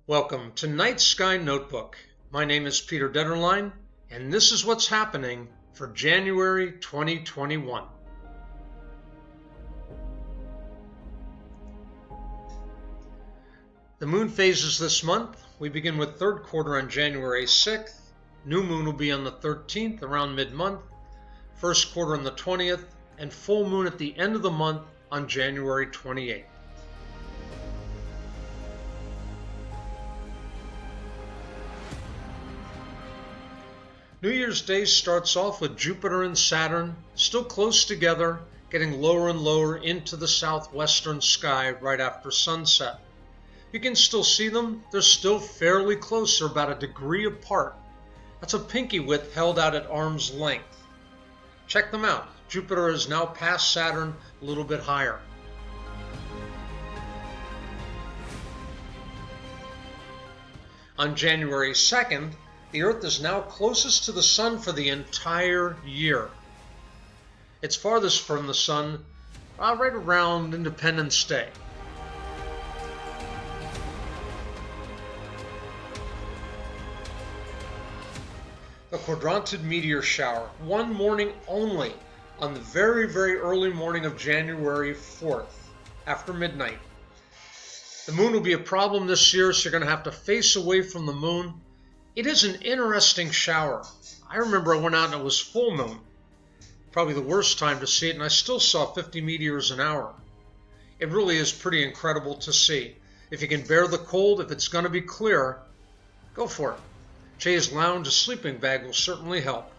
Welcome to Night Sky Notebook. My name is Peter Detterline, and this is what's happening for January 2021. The moon phases this month. We begin with third quarter on January 6th. New moon will be on the 13th around mid-month. First quarter on the 20th, and full moon at the end of the month on January 28th. New Year's Day starts off with Jupiter and Saturn still close together, getting lower and lower into the southwestern sky right after sunset. You can still see them. They're still fairly close. They're about a degree apart. That's a pinky width held out at arm's length. Check them out. Jupiter is now past Saturn, a little bit higher. On January 2nd, the Earth is now closest to the Sun for the entire year. It's farthest from the Sun right around Independence Day. The Quadranted meteor shower, one morning only, on the very, very early morning of January 4th, after midnight. The moon will be a problem this year, so you're going to have to face away from the moon. It is an interesting shower. I remember I went out and it was full moon. Probably the worst time to see it, and I still saw 50 meteors an hour. It really is pretty incredible to see. If you can bear the cold, if it's going to be clear, go for it. Chaise lounge, a sleeping bag will certainly help.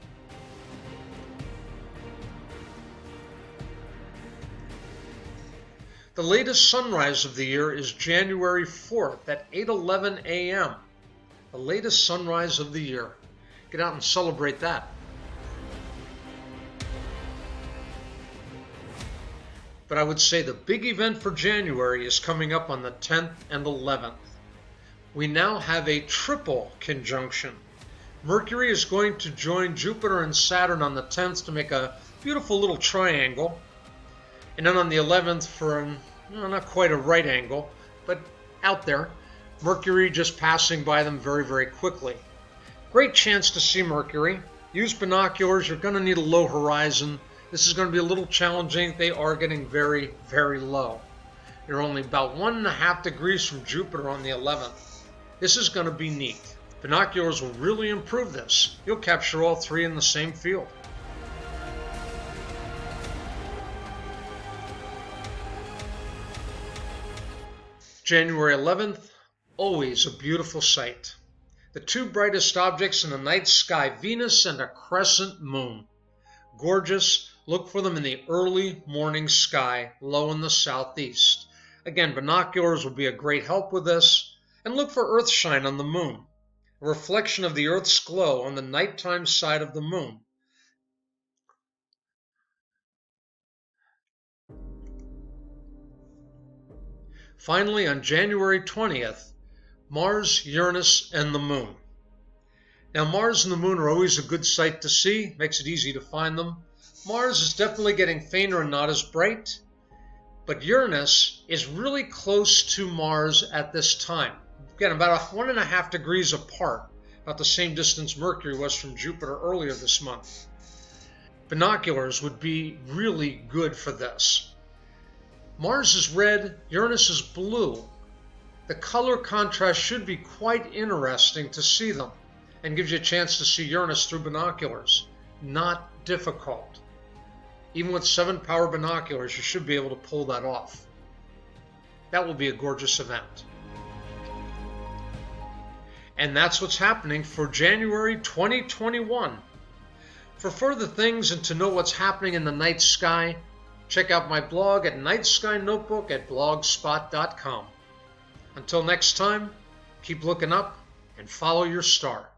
The latest sunrise of the year is January 4th at 8:11 a.m. The latest sunrise of the year. Get out and celebrate that. But I would say the big event for January is coming up on the 10th and 11th. We now have a triple conjunction. Mercury is going to join Jupiter and Saturn on the 10th to make a beautiful little triangle. And then on the 11th for not quite a right angle, but out there, Mercury just passing by them very, very quickly. Great chance to see Mercury. Use binoculars. You're going to need a low horizon. This is going to be a little challenging. They are getting very, very low. You're only about 1.5 degrees from Jupiter on the 11th. This is going to be neat. Binoculars will really improve this. You'll capture all three in the same field. January 11th, always a beautiful sight. The two brightest objects in the night sky, Venus and a crescent moon. Gorgeous. Look for them in the early morning sky, low in the southeast. Again, binoculars will be a great help with this. And look for earthshine on the moon, a reflection of the Earth's glow on the nighttime side of the moon. Finally, on January 20th, Mars, Uranus, and the moon. Now, Mars and the moon are always a good sight to see. Makes it easy to find them. Mars is definitely getting fainter and not as bright. But Uranus is really close to Mars at this time. Again, about 1.5 degrees apart. About the same distance Mercury was from Jupiter earlier this month. Binoculars would be really good for this. Mars is red, Uranus is blue. The color contrast should be quite interesting to see them and gives you a chance to see Uranus through binoculars. Not difficult. Even with 7-power binoculars, you should be able to pull that off. That will be a gorgeous event. And that's what's happening for January 2021. For further things and to know what's happening in the night sky, check out my blog at nightskynotebook@blogspot.com. Until next time, keep looking up and follow your star.